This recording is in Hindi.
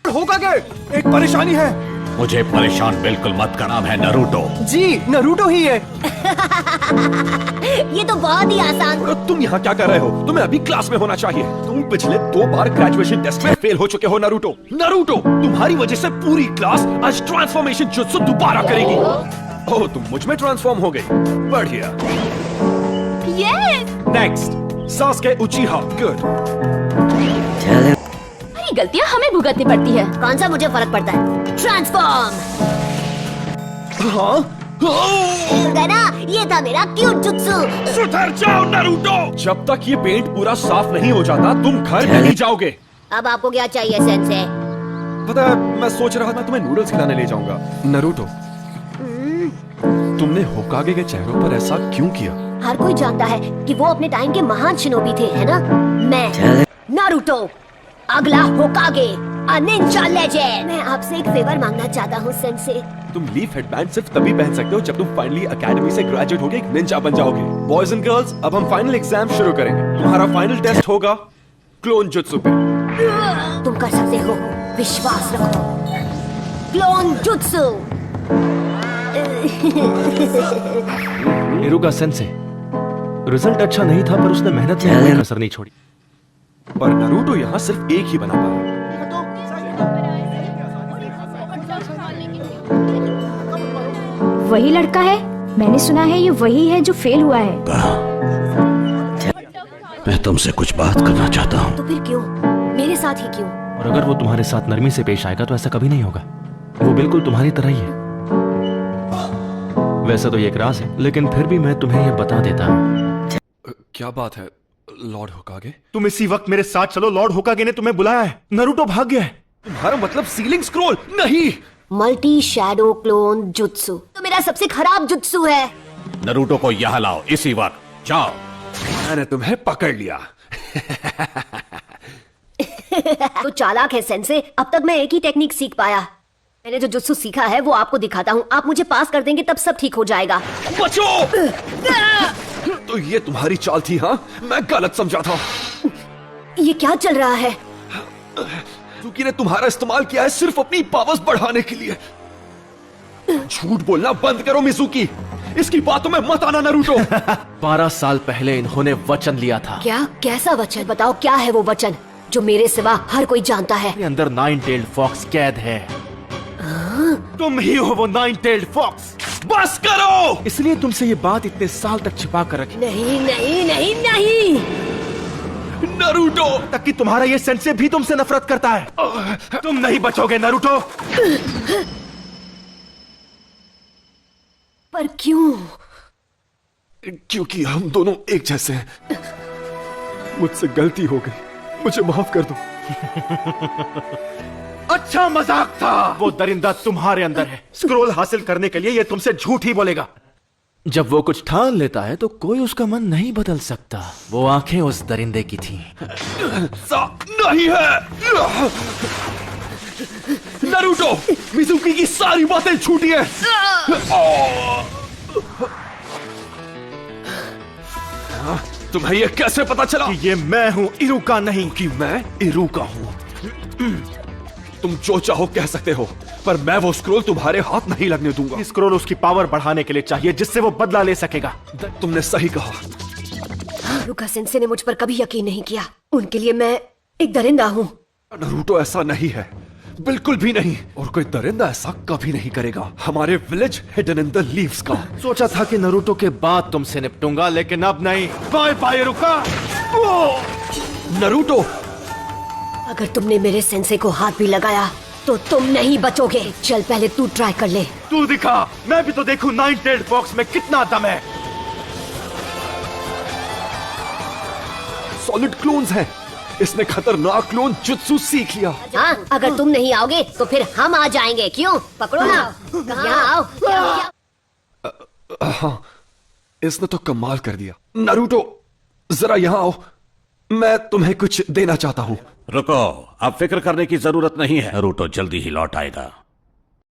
होकागे, एक परेशानी है। मुझे परेशान बिल्कुल मत करना, है नरूटो। जी नरूटो ही है। ये तो बहुत ही आसान। तुम यहाँ क्या कर रहे हो? तुम्हें अभी क्लास में होना चाहिए। तुम पिछले 2 बार ग्रेजुएशन टेस्ट में फेल हो चुके हो नरूटो। नरूटो, तुम्हारी वजह से पूरी क्लास आज ट्रांसफॉर्मेशन जुत्सु दोबारा करेगी। ओह, तुम मुझ में ट्रांसफॉर्म हो गई। बढ़िया। यस। नेक्स्ट, सासुके उचिहा। गुड। गलतियाँ हमें भुगतनी पड़ती है। कौन सा मुझे फर्क पड़ता है? ट्रांसफॉर्म। हाँ? ना, ये था मेरा क्यूट जुत्सु। सुधर जाओ नरूटो। जब तक ये पेंट पूरा साफ नहीं हो जाता तुम घर नहीं जाओगे। अब आपको क्या चाहिए सेंसे? पता है, मैं सोच रहा था मैं तुम्हें नूडल्स खिलाने ले जाऊंगा। नरूटो, तुमने होकागे के चेहरों पर ऐसा क्यों किया? हर कोई जानता है कि वो अपने टाइम के महान शिनोबी थे, है ना? मैं नारुतो, अगला होकागे, अ निंजा लेजेंड। मैं आपसे एक फेवर मांगना चाहता हूँ सेंसे। तुम लीफ हेडबैंड सिर्फ तभी पहन सकते हो जब तुम फाइनली एकेडमी से ग्रेजुएट होके एक निंजा बन जाओगे। बॉयज एंड गर्ल्स, अब हम फाइनल एग्जाम शुरू करेंगे। तुम्हारा फाइनल टेस्ट होगा क्लोन जुत्सु पे। तुम कर सकते हो, विश्वास रखो। क्लोन जुत्सु। इरुका सेंसे, रिजल्ट अच्छा नहीं था पर उसने मेहनत में कोई कसर नहीं छोड़ी। पर नरूटो यहाँ सिर्फ एक ही बना पाया। वही लड़का है? मैंने सुना है ये वही है जो फेल हुआ है। मैं तुमसे कुछ बात करना चाहता हूँ। तो फिर क्यों? मेरे साथ ही क्यों? और अगर वो तुम्हारे साथ नरमी से पेश आएगा तो ऐसा कभी नहीं होगा। वो बिल्कुल तुम्हारी तरह ही है। वैसे तो ये एक राज है, लेकिन फिर भी मैं तुम्हें ये बता देता हूँ। क्या बात है लॉर्ड होकागे? तुम इसी वक्त मेरे साथ चलो, लॉर्ड होकागे ने तुम्हें बुलाया है। नरूटो भाग गया है। तुम्हारा मतलब सीलिंग स्क्रॉल? नहीं। मल्टी शैडो क्लोन जुत्सु तो मेरा सबसे खराब जुत्सु है। नरूटो को यहाँ लाओ इसी वक्त। जाओ। मैंने तुम्हें पकड़ लिया। तो चालाक है सेंसे। अब तक मैं एक ही टेक्निक सीख पाया। मैंने जो जुत्सु सीखा है वो आपको दिखाता हूँ। आप मुझे पास कर देंगे तब सब ठीक हो जाएगा। बचो! तो ये तुम्हारी चाल थी? हाँ, मैं गलत समझा था। ये क्या चल रहा है? सुकी ने तुम्हारा इस्तेमाल किया है सिर्फ अपनी पावर्स बढ़ाने के लिए। झूठ बोलना बंद करो मिजुकी। इसकी बातों में मत आना नरूटो। 12 साल पहले इन्होंने वचन लिया था। क्या? कैसा वचन? बताओ क्या है वो वचन जो मेरे सिवा हर कोई जानता है? मेरे अंदर 9-tailed फॉक्स कैद है। तुम ही हो वो 9-tailed फॉक्स। बस करो! इसलिए तुमसे ये बात इतने साल तक छिपा कर रखी। नहीं नहीं नहीं नहीं। नरूटो! तक कि तुम्हारा ये सेंसे भी तुमसे नफरत करता है। तुम नहीं बचोगे नरूटो। पर क्यों? क्योंकि हम दोनों एक जैसे हैं। मुझसे गलती हो गई, मुझे माफ कर दो। अच्छा मजाक था। वो दरिंदा तुम्हारे अंदर है। स्क्रॉल हासिल करने के लिए ये तुमसे झूठ ही बोलेगा। जब वो कुछ ठान लेता है तो कोई उसका मन नहीं बदल सकता। वो आंखें उस दरिंदे की थीं। नहीं है। नरूटो, मिजुकी की सारी बातें झूठी हैं। तुम्हें ये कैसे पता चला? कि ये मैं हूं, इरुका नहीं। कि मैं इरुका हूं। तुम जो चाहो कह सकते हो, पर मैं वो स्क्रॉल तुम्हारे हाथ नहीं लगने दूंगा। स्क्रॉल उसकी पावर बढ़ाने के लिए चाहिए जिससे वो बदला ले सकेगा। तुमने सही कहा। रुका सेंसे ने मुझ पर कभी यकीन नहीं किया। उनके लिए मैं एक दरिंदा हूँ। नरूटो ऐसा नहीं है, बिल्कुल भी नहीं। और कोई दरिंदा ऐसा कभी नहीं करेगा। हमारे village hidden in the leaves का। सोचा था कि नरूटो के बाद तुमसे निपटूंगा, लेकिन अब नहीं। बाय बाय रुका। नरूटो, अगर तुमने मेरे सेंसे को हाथ भी लगाया तो तुम नहीं बचोगे। चल पहले तू ट्राई कर ले। तू दिखा, मैं भी तो देखूं 9-tailed फॉक्स में कितना दम है। सॉलिड क्लोन्स हैं। इसने खतरनाक क्लोन जुत्सु सीख लिया। हाँ, अगर तुम नहीं आओगे तो फिर हम आ जाएंगे। क्यों? पकड़ो ना। यहाँ आओ। हाँ, इसने तो कमाल कर दिया। नरूटो, जरा यहाँ आओ। मैं तुम्हें कुछ देना चाहता हूँ। रुको, अब फिक्र करने की जरूरत नहीं है। नरूटो जल्दी ही लौट आएगा।